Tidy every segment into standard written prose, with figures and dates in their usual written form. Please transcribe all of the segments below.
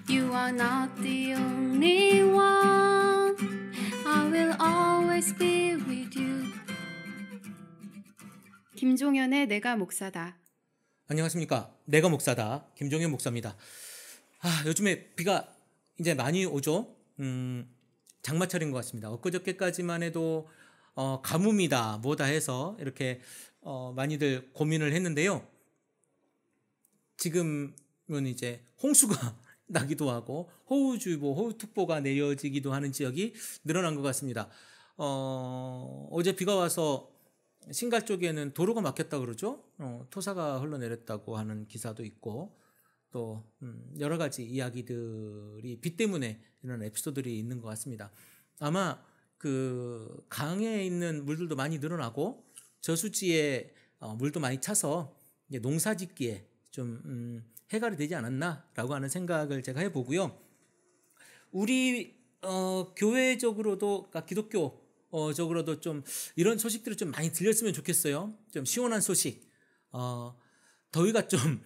You are not the only one. I will always be with you. 김종현의 내가 목사다. 안녕하십니까. 내가 목사다. 김종현 목사입니다. 요즘에 비가 이제 많이 오죠. 장마철인 것 같습니다. 엊그저께까지만 해도 가뭄이다 뭐다 해서 이렇게 많이들 고민을 했는데요. 지금은 이제 홍수가 나기도 하고 호우주의보, 호우특보가 내려지기도 하는 지역이 늘어난 것 같습니다. 어제 비가 와서 신갈 쪽에는 도로가 막혔다 그러죠. 토사가 흘러내렸다고 하는 기사도 있고 또 여러 가지 이야기들이 비 때문에 이런 에피소드들이 있는 것 같습니다. 아마 그 강에 있는 물들도 많이 늘어나고 저수지에 물도 많이 차서 이제 농사짓기에 좀 해결이 되지 않았나라고 하는 생각을 제가 해보고요. 우리 교회적으로도, 그러니까 기독교적으로도 좀 이런 소식들을 좀 많이 들렸으면 좋겠어요. 좀 시원한 소식, 더위가 좀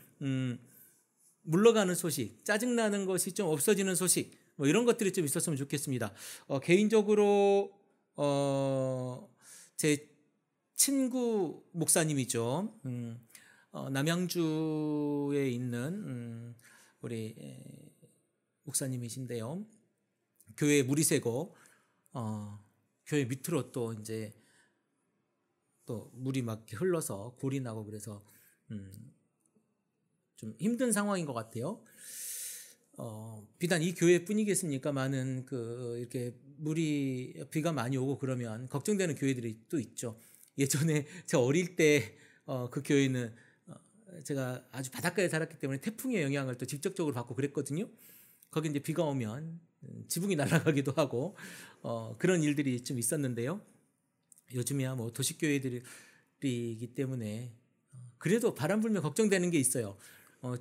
물러가는 소식, 짜증나는 것이 좀 없어지는 소식, 뭐 이런 것들이 좀 있었으면 좋겠습니다. 개인적으로 제 친구 목사님이죠. 남양주에 있는 우리 목사님이신데요. 교회에 물이 새고 교회 밑으로 또 이제 또 물이 막 흘러서 골이 나고 그래서 좀 힘든 상황인 것 같아요. 비단 이 교회뿐이겠습니까? 많은 이렇게 비가 많이 오고 그러면 걱정되는 교회들이 또 있죠. 예전에 제가 어릴 때 그 교회는 제가 아주 바닷가에 살았기 때문에 태풍의 영향을 또 직접적으로 받고 그랬거든요. 거기 이제 비가 오면 지붕이 날아가기도 하고 그런 일들이 좀 있었는데요. 요즘이야 뭐 도시교회들이기 때문에 그래도 바람 불면 걱정되는 게 있어요.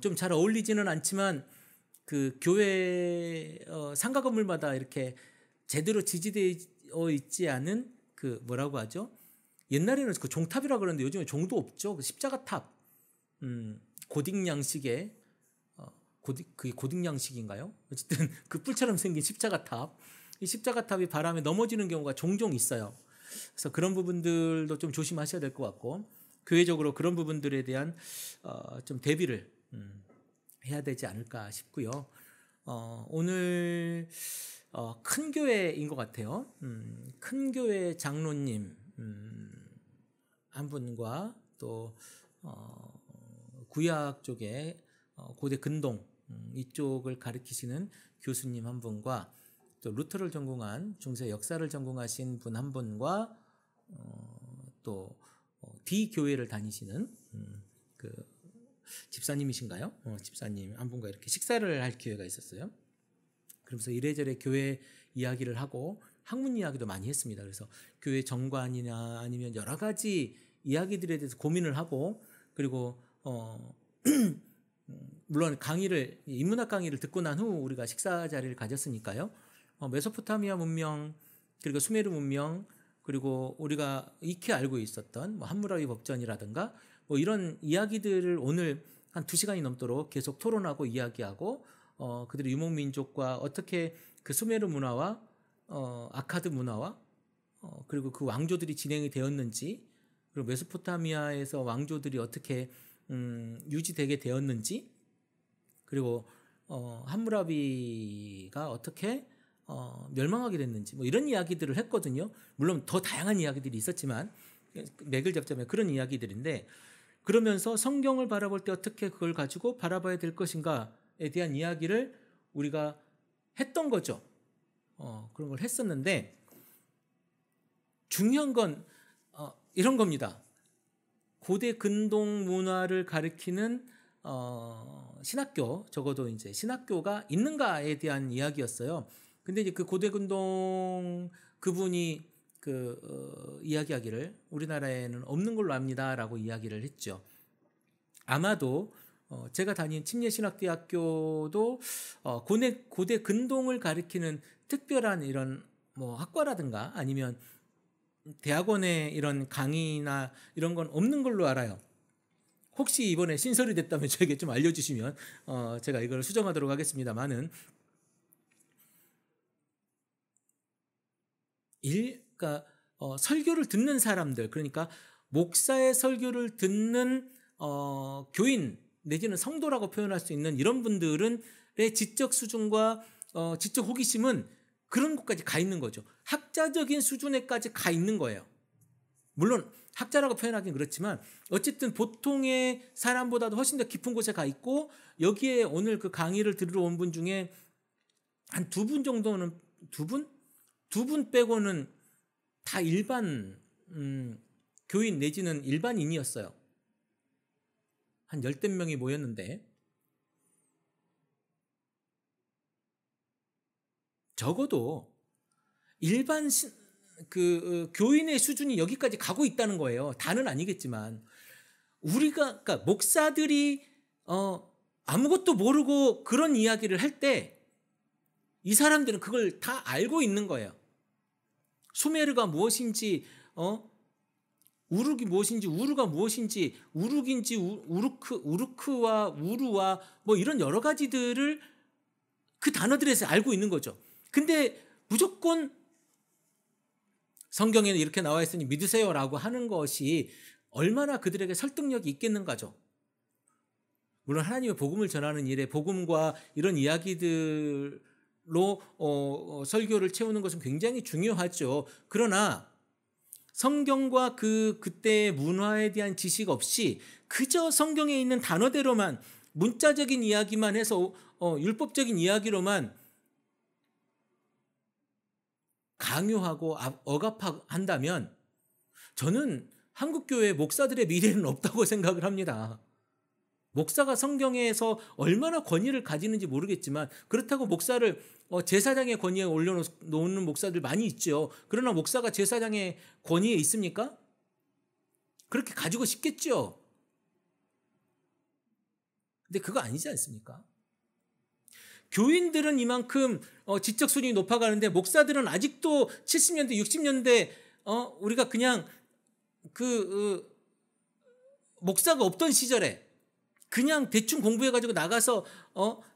좀 잘 어울리지는 않지만 그 교회 상가 건물마다 이렇게 제대로 지지되어 있지 않은 그 뭐라고 하죠? 옛날에는 그 종탑이라 그러는데 요즘에 종도 없죠. 그 십자가탑, 고딕 양식의 그게 고딕 양식인가요? 어쨌든 그 뿔처럼 생긴 십자가탑, 이 십자가탑이 바람에 넘어지는 경우가 종종 있어요. 그래서 그런 부분들도 좀 조심하셔야 될 것 같고 교회적으로 그런 부분들에 대한 좀 대비를 해야 되지 않을까 싶고요. 오늘 큰 교회인 것 같아요. 큰 교회 장로님 한 분과 또 구약 쪽에 고대 근동 이쪽을 가르치시는 교수님 한 분과 또 루터를 전공한 중세 역사를 전공하신 분 한 분과 또 D교회를 다니시는 그 집사님이신가요? 집사님 한 분과 이렇게 식사를 할 기회가 있었어요. 그러면서 이래저래 교회 이야기를 하고 학문 이야기도 많이 했습니다. 그래서 교회 정관이나 아니면 여러 가지 이야기들에 대해서 고민을 하고 그리고 물론 인문학 강의를 듣고 난 후 우리가 식사 자리를 가졌으니까요. 메소포타미아 문명 그리고 수메르 문명 그리고 우리가 익히 알고 있었던 뭐 함무라비 법전이라든가 뭐 이런 이야기들을 오늘 한 2시간이 넘도록 계속 토론하고 이야기하고 그들의 유목민족과 어떻게 그 수메르 문화와 아카드 문화와 그리고 그 왕조들이 진행이 되었는지 그리고 메소포타미아에서 왕조들이 어떻게 유지되게 되었는지 그리고 함무라비가 어떻게 멸망하게 됐는지 뭐 이런 이야기들을 했거든요. 물론 더 다양한 이야기들이 있었지만 맥을 잡자면 그런 이야기들인데 그러면서 성경을 바라볼 때 어떻게 그걸 가지고 바라봐야 될 것인가에 대한 이야기를 우리가 했던 거죠. 그런 걸 했었는데 중요한 건 이런 겁니다. 고대 근동 문화를 가리키는 신학교, 적어도 이제 신학교가 있는가에 대한 이야기였어요. 근데 이제 그 고대 근동 그분이 이야기하기를 우리나라에는 없는 걸로 압니다라고 이야기를 했죠. 아마도 제가 다닌 침례신학대학교도 고대 근동을 가리키는 특별한 이런 뭐 학과라든가 아니면 대학원에 이런 강의나 이런 건 없는 걸로 알아요. 혹시 이번에 신설이 됐다면 저에게 좀 알려주시면 제가 이걸 수정하도록 하겠습니다만은 그러니까 설교를 듣는 사람들, 그러니까 목사의 설교를 듣는 교인 내지는 성도라고 표현할 수 있는 이런 분들은 지적 수준과 지적 호기심은 그런 곳까지 가 있는 거죠. 학자적인 수준에까지 가 있는 거예요. 물론 학자라고 표현하기는 그렇지만 어쨌든 보통의 사람보다도 훨씬 더 깊은 곳에 가 있고, 여기에 오늘 그 강의를 들으러 온 분 중에 한 2분 정도는, 두 분 빼고는 다 일반 교인 내지는 일반인이었어요. 한 10대 명이 모였는데 적어도 일반 교인의 수준이 여기까지 가고 있다는 거예요. 다는 아니겠지만 그러니까 목사들이 아무것도 모르고 그런 이야기를 할 때 이 사람들은 그걸 다 알고 있는 거예요. 수메르가 무엇인지, 우룩이 무엇인지, 우르가 무엇인지, 우룩인지, 우르크와 우루와 뭐 이런 여러 가지들을 그 단어들에서 알고 있는 거죠. 근데 무조건 성경에는 이렇게 나와 있으니 믿으세요라고 하는 것이 얼마나 그들에게 설득력이 있겠는가죠. 물론 하나님의 복음을 전하는 일에 복음과 이런 이야기들로 설교를 채우는 것은 굉장히 중요하죠. 그러나 성경과 그때의 문화에 대한 지식 없이 그저 성경에 있는 단어대로만 문자적인 이야기만 해서 율법적인 이야기로만 강요하고 억압한다면 저는 한국교회 목사들의 미래는 없다고 생각을 합니다. 목사가 성경에서 얼마나 권위를 가지는지 모르겠지만 그렇다고 목사를 제사장의 권위에 올려놓는 목사들 많이 있죠. 그러나 목사가 제사장의 권위에 있습니까? 그렇게 가지고 싶겠죠. 근데 그거 아니지 않습니까? 교인들은 이만큼 지적 수준이 높아가는데 목사들은 아직도 70년대, 60년대 우리가 그냥 목사가 없던 시절에 그냥 대충 공부해가지고 나가서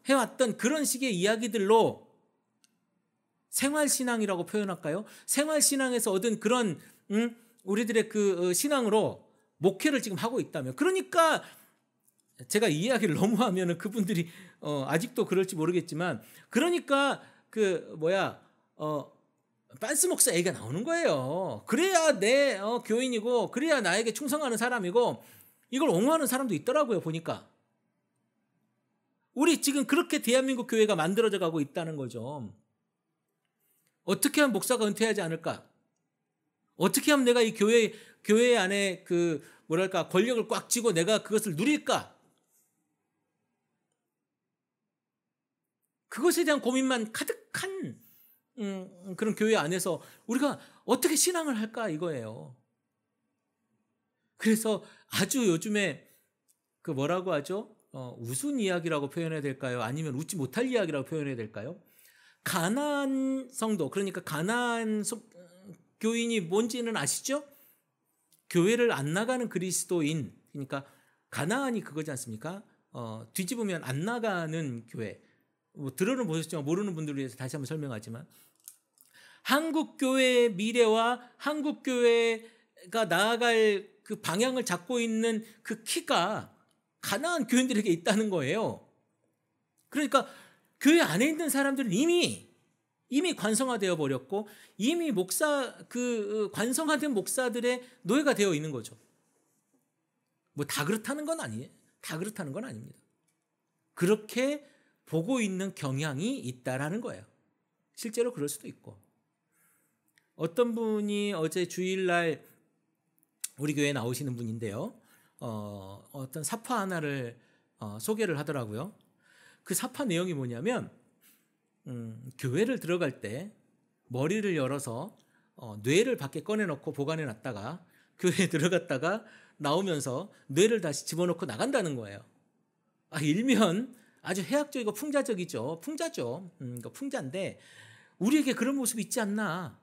해왔던 그런 식의 이야기들로 생활신앙이라고 표현할까요? 생활신앙에서 얻은 그런 우리들의 그 신앙으로 목회를 지금 하고 있다면, 그러니까 제가 이 이야기를 너무 하면은 그분들이 아직도 그럴지 모르겠지만, 그러니까 빤스 목사 얘기가 나오는 거예요. 그래야 내 교인이고 그래야 나에게 충성하는 사람이고, 이걸 옹호하는 사람도 있더라고요. 보니까 우리 지금 그렇게 대한민국 교회가 만들어져 가고 있다는 거죠. 어떻게 하면 목사가 은퇴하지 않을까? 어떻게 하면 내가 이 교회 안에 권력을 꽉 쥐고 내가 그것을 누릴까? 그것에 대한 고민만 가득한 그런 교회 안에서 우리가 어떻게 신앙을 할까 이거예요. 그래서 아주 요즘에 뭐라고 하죠? 우스운 이야기라고 표현해야 될까요? 아니면 웃지 못할 이야기라고 표현해야 될까요? 가나안 성도, 그러니까 가나안 교인이 뭔지는 아시죠? 교회를 안 나가는 그리스도인, 그러니까 가나안이 그거지 않습니까? 뒤집으면 안 나가는 교회. 들어는 보셨지만 모르는 분들을 위해서 다시 한번 설명하지만, 한국 교회의 미래와 한국 교회가 나아갈 그 방향을 잡고 있는 그 키가 가나안 교인들에게 있다는 거예요. 그러니까 교회 안에 있는 사람들은 이미 관성화되어 버렸고, 이미 관성화된 목사들의 노예가 되어 있는 거죠. 다 그렇다는 건 아니에요. 다 그렇다는 건 아닙니다. 그렇게 보고 있는 경향이 있다라는 거예요. 실제로 그럴 수도 있고. 어떤 분이 어제 주일날 우리 교회에 나오시는 분인데요. 어떤 사파 하나를 소개를 하더라고요. 그 사파 내용이 뭐냐면, 교회를 들어갈 때 머리를 열어서 뇌를 밖에 꺼내놓고 보관해 놨다가 교회에 들어갔다가 나오면서 뇌를 다시 집어넣고 나간다는 거예요. 일면 아주 해학적이고 풍자적이죠. 풍자죠. 풍자인데 우리에게 그런 모습이 있지 않나.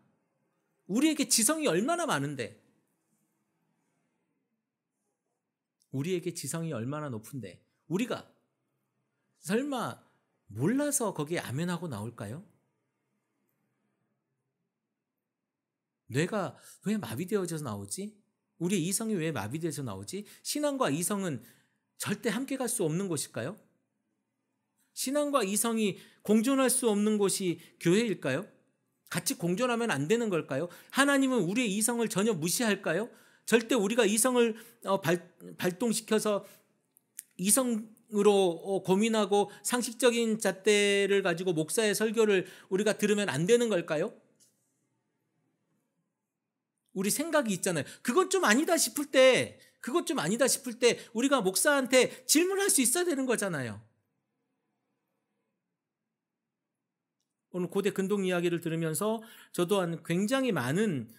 우리에게 지성이 얼마나 많은데, 우리에게 지성이 얼마나 높은데 우리가 설마 몰라서 거기에 아멘하고 나올까요? 뇌가 왜 마비되어져서 나오지? 우리의 이성이 왜 마비되어서 나오지? 신앙과 이성은 절대 함께 갈 수 없는 곳일까요? 신앙과 이성이 공존할 수 없는 곳이 교회일까요? 같이 공존하면 안 되는 걸까요? 하나님은 우리의 이성을 전혀 무시할까요? 절대 우리가 이성을 발동시켜서 이성으로 고민하고 상식적인 잣대를 가지고 목사의 설교를 우리가 들으면 안 되는 걸까요? 우리 생각이 있잖아요. 그건 좀 아니다 싶을 때 우리가 목사한테 질문할 수 있어야 되는 거잖아요. 오늘 고대 근동 이야기를 들으면서 저 또한 굉장히 많은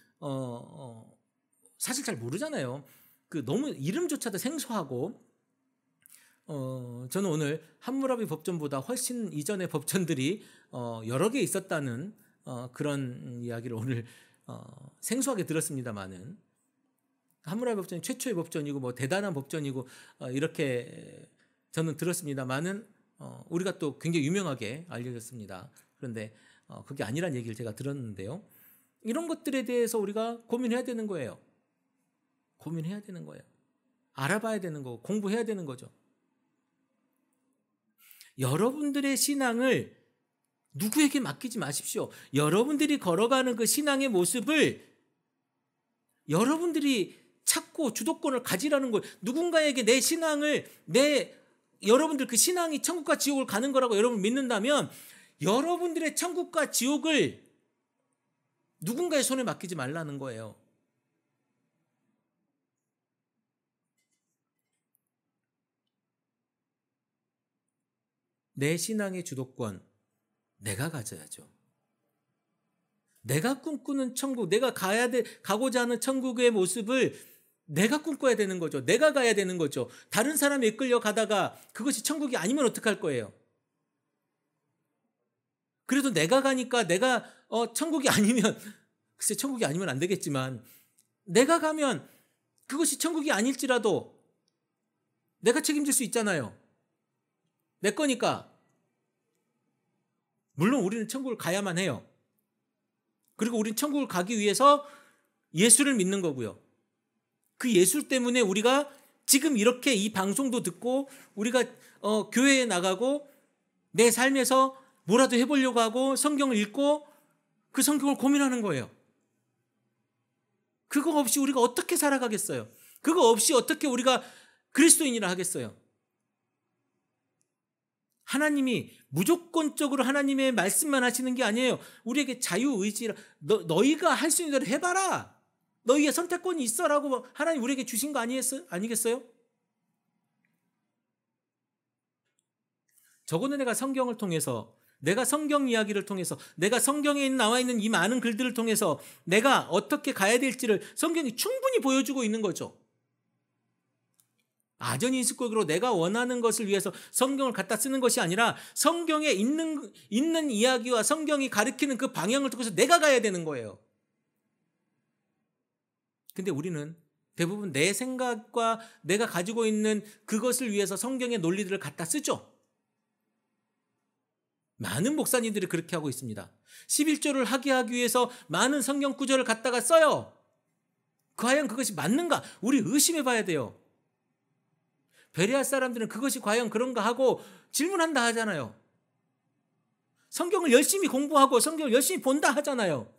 사실 잘 모르잖아요. 너무 이름조차도 생소하고 저는 오늘 함무라비 법전보다 훨씬 이전의 법전들이 여러 개 있었다는 그런 이야기를 오늘 생소하게 들었습니다만은 함무라비 법전이 최초의 법전이고 뭐 대단한 법전이고 이렇게 저는 들었습니다만은 우리가 또 굉장히 유명하게 알려졌습니다. 그런데 그게 아니란 얘기를 제가 들었는데요. 이런 것들에 대해서 우리가 고민해야 되는 거예요. 고민해야 되는 거예요. 알아봐야 되는 거고 공부해야 되는 거죠. 여러분들의 신앙을 누구에게 맡기지 마십시오. 여러분들이 걸어가는 그 신앙의 모습을 여러분들이 찾고 주도권을 가지라는 거예요. 누군가에게 내 신앙을 여러분들 그 신앙이 천국과 지옥을 가는 거라고 여러분 믿는다면 여러분들의 천국과 지옥을 누군가의 손에 맡기지 말라는 거예요. 내 신앙의 주도권 내가 가져야죠. 내가 꿈꾸는 천국, 내가 가고자 하는 천국의 모습을 내가 꿈꿔야 되는 거죠. 내가 가야 되는 거죠. 다른 사람에 이끌려 가다가 그것이 천국이 아니면 어떡할 거예요? 그래도 내가 가니까 내가 천국이 아니면 글쎄 천국이 아니면 안 되겠지만 내가 가면 그것이 천국이 아닐지라도 내가 책임질 수 있잖아요. 내 거니까. 물론 우리는 천국을 가야만 해요. 그리고 우리는 천국을 가기 위해서 예수를 믿는 거고요. 그 예수 때문에 우리가 지금 이렇게 이 방송도 듣고 우리가 교회에 나가고 내 삶에서 뭐라도 해보려고 하고 성경을 읽고 그 성경을 고민하는 거예요. 그거 없이 우리가 어떻게 살아가겠어요? 그거 없이 어떻게 우리가 그리스도인이라 하겠어요? 하나님이 무조건적으로 하나님의 말씀만 하시는 게 아니에요. 우리에게 자유의지라 너희가 할 수 있는 대로 해봐라. 너희의 선택권이 있어라고 하나님 우리에게 주신 거 아니겠어요? 적어도 내가 성경을 통해서 내가 성경 이야기를 통해서 내가 성경에 나와 있는 이 많은 글들을 통해서 내가 어떻게 가야 될지를 성경이 충분히 보여주고 있는 거죠. 아전인식국으로 내가 원하는 것을 위해서 성경을 갖다 쓰는 것이 아니라 성경에 있는 이야기와 성경이 가리키는 그 방향을 통해서 내가 가야 되는 거예요. 근데 우리는 대부분 내 생각과 내가 가지고 있는 그것을 위해서 성경의 논리들을 갖다 쓰죠. 많은 목사님들이 그렇게 하고 있습니다. 11조를 하게 하기 위해서 많은 성경 구절을 갖다가 써요. 과연 그것이 맞는가? 우리 의심해 봐야 돼요. 베레아 사람들은 그것이 과연 그런가 하고 질문한다 하잖아요. 성경을 열심히 공부하고 성경을 열심히 본다 하잖아요.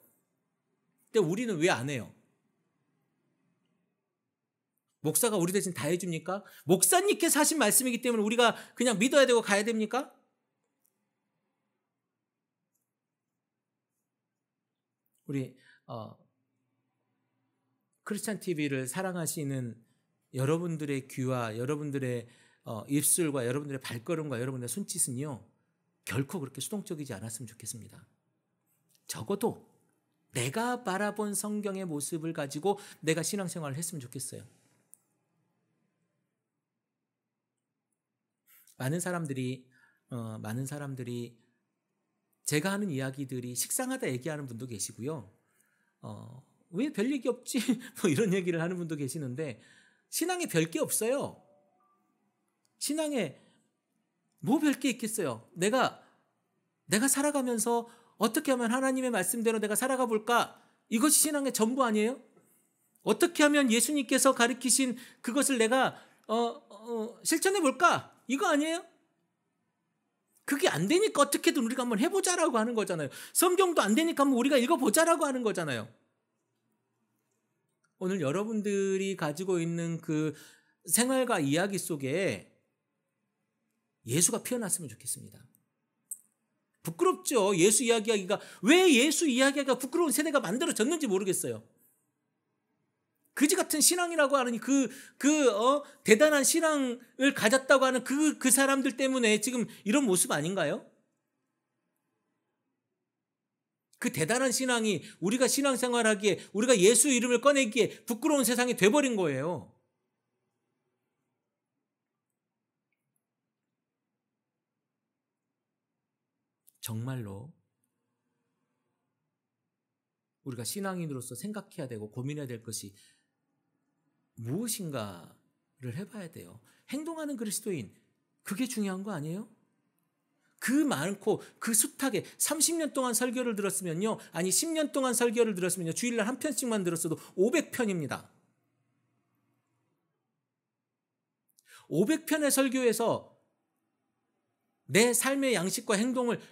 근데 우리는 왜 안 해요? 목사가 우리 대신 다 해줍니까? 목사님께서 하신 말씀이기 때문에 우리가 그냥 믿어야 되고 가야 됩니까? 우리 크리스찬 TV를 사랑하시는 여러분들의 귀와 여러분들의 입술과 여러분들의 발걸음과 여러분들의 손짓은요 결코 그렇게 수동적이지 않았으면 좋겠습니다. 적어도 내가 바라본 성경의 모습을 가지고 내가 신앙생활을 했으면 좋겠어요. 많은 사람들이 제가 하는 이야기들이 식상하다 얘기하는 분도 계시고요. 왜 별 얘기 없지? 뭐 이런 얘기를 하는 분도 계시는데 신앙에 별 게 없어요. 신앙에 뭐 별 게 있겠어요? 내가 살아가면서 어떻게 하면 하나님의 말씀대로 내가 살아가 볼까? 이것이 신앙의 전부 아니에요? 어떻게 하면 예수님께서 가르치신 그것을 내가 실천해 볼까? 이거 아니에요? 그게 안 되니까 어떻게든 우리가 한번 해보자라고 하는 거잖아요. 성경도 안 되니까 한번 우리가 읽어보자라고 하는 거잖아요. 오늘 여러분들이 가지고 있는 그 생활과 이야기 속에 예수가 피어났으면 좋겠습니다. 부끄럽죠. 예수 이야기하기가. 왜 예수 이야기하기가 부끄러운 세대가 만들어졌는지 모르겠어요. 그지 같은 신앙이라고 하는 대단한 신앙을 가졌다고 하는 그 사람들 때문에 지금 이런 모습 아닌가요? 그 대단한 신앙이 우리가 신앙생활하기에, 우리가 예수 이름을 꺼내기에 부끄러운 세상이 돼버린 거예요. 정말로 우리가 신앙인으로서 생각해야 되고 고민해야 될 것이 무엇인가를 해봐야 돼요. 행동하는 그리스도인, 그게 중요한 거 아니에요? 그 많고 그 숱하게 30년 동안 설교를 들었으면요, 아니 10년 동안 설교를 들었으면요, 주일날 한 편씩만 들었어도 500편입니다. 500편의 설교에서 내 삶의 양식과 행동을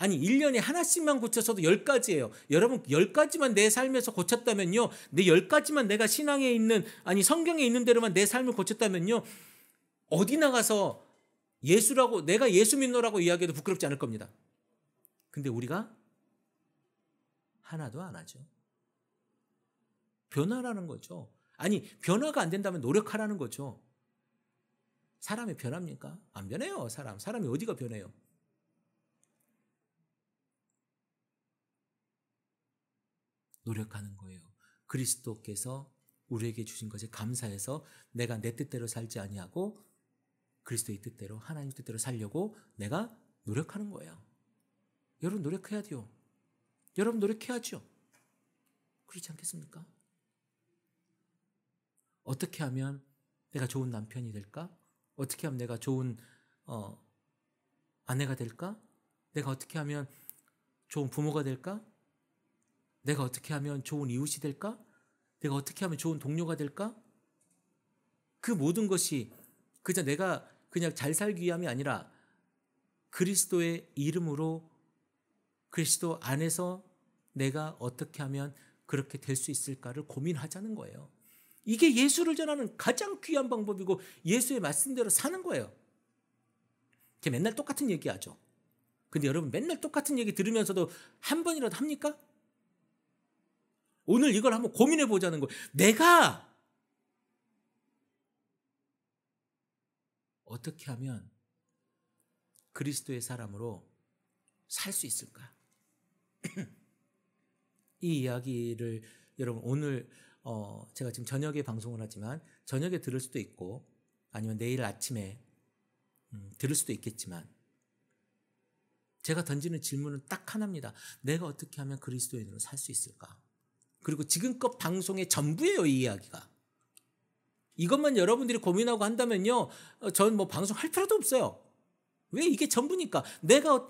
1년에 하나씩만 고쳤어도 10가지예요. 여러분 10가지만 내 삶에서 고쳤다면요, 내 10가지만 내가 신앙에 있는, 성경에 있는 대로만 내 삶을 고쳤다면요, 어디 나가서 예수라고, 내가 예수 믿노라고 이야기해도 부끄럽지 않을 겁니다. 근데 우리가 하나도 안 하죠. 변화라는 거죠. 변화가 안 된다면 노력하라는 거죠. 사람이 변합니까? 안 변해요. 사람이 어디가 변해요? 노력하는 거예요. 그리스도께서 우리에게 주신 것에 감사해서 내가 내 뜻대로 살지 아니하고 그리스도의 뜻대로, 하나님 뜻대로 살려고 내가 노력하는 거예요. 여러분 노력해야 돼요. 여러분 노력해야죠. 그렇지 않겠습니까? 어떻게 하면 내가 좋은 남편이 될까? 어떻게 하면 내가 좋은 아내가 될까? 내가 어떻게 하면 좋은 부모가 될까? 내가 어떻게 하면 좋은 이웃이 될까? 내가 어떻게 하면 좋은 동료가 될까? 그 모든 것이 그저 내가 그냥 잘 살기 위함이 아니라 그리스도의 이름으로, 그리스도 안에서 내가 어떻게 하면 그렇게 될 수 있을까를 고민하자는 거예요. 이게 예수를 전하는 가장 귀한 방법이고 예수의 말씀대로 사는 거예요. 제가 맨날 똑같은 얘기하죠. 근데 여러분 맨날 똑같은 얘기 들으면서도 한 번이라도 합니까? 오늘 이걸 한번 고민해 보자는 거예요. 내가 어떻게 하면 그리스도의 사람으로 살 수 있을까? 이 이야기를 여러분 오늘 제가 지금 저녁에 방송을 하지만 저녁에 들을 수도 있고 아니면 내일 아침에 들을 수도 있겠지만 제가 던지는 질문은 딱 하나입니다. 내가 어떻게 하면 그리스도인으로 살 수 있을까? 그리고 지금껏 방송의 전부예요, 이 이야기가. 이것만 여러분들이 고민하고 한다면요, 전 뭐 방송할 필요도 없어요. 왜? 이게 전부니까. 내가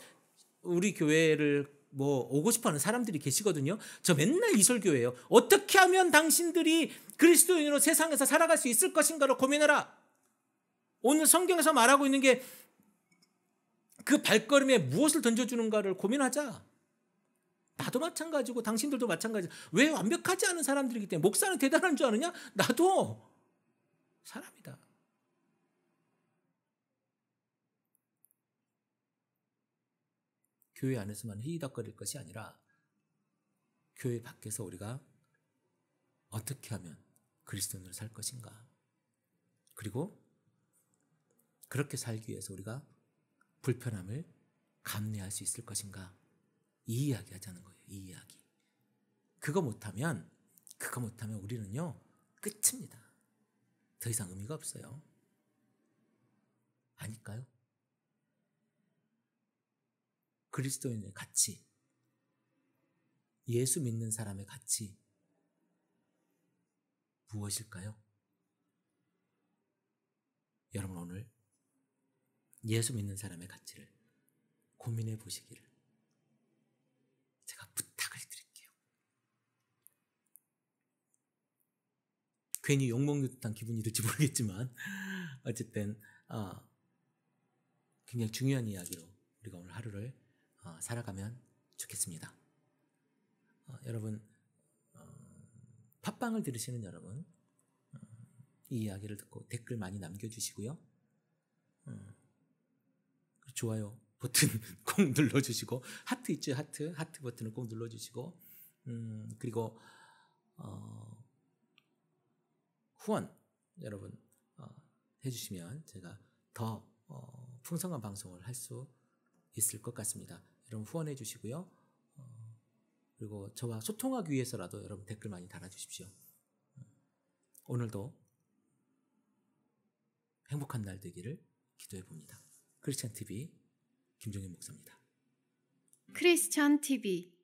우리 교회를 오고 싶어하는 사람들이 계시거든요. 저 맨날 이 설교예요. 어떻게 하면 당신들이 그리스도인으로 세상에서 살아갈 수 있을 것인가를 고민해라. 오늘 성경에서 말하고 있는 게 그 발걸음에 무엇을 던져주는가를 고민하자. 나도 마찬가지고 당신들도 마찬가지고. 왜? 완벽하지 않은 사람들이기 때문에. 목사는 대단한 줄 아느냐? 나도 사람이다. 교회 안에서만 히히덕거릴 것이 아니라 교회 밖에서 우리가 어떻게 하면 그리스도인으로 살 것인가. 그리고 그렇게 살기 위해서 우리가 불편함을 감내할 수 있을 것인가. 이 이야기 하자는 거예요. 이 이야기. 그거 못하면 우리는요, 끝입니다. 더 이상 의미가 없어요. 아닐까요? 그리스도인의 가치, 예수 믿는 사람의 가치 무엇일까요? 여러분 오늘 예수 믿는 사람의 가치를 고민해 보시기를 제가 부탁을 드릴게요. 괜히 욕먹는 듯한 기분이 들지 모르겠지만 어쨌든 굉장히 중요한 이야기로 우리가 오늘 하루를 살아가면 좋겠습니다. 여러분, 팟빵을 들으시는 여러분, 이 이야기를 듣고 댓글 많이 남겨주시고요. 좋아요 버튼 꼭 눌러주시고, 하트 있죠? 하트 버튼을 꼭 눌러주시고, 그리고 후원 여러분 해주시면 제가 더 풍성한 방송을 할 수 있을 것 같습니다. 여러분 후원해 주시고요. 그리고 저와 소통하기 위해서라도 여러분 댓글 많이 달아주십시오. 오늘도 행복한 날 되기를 기도해 봅니다. 크리스찬 TV 김종현 목사입니다. 크리스찬 TV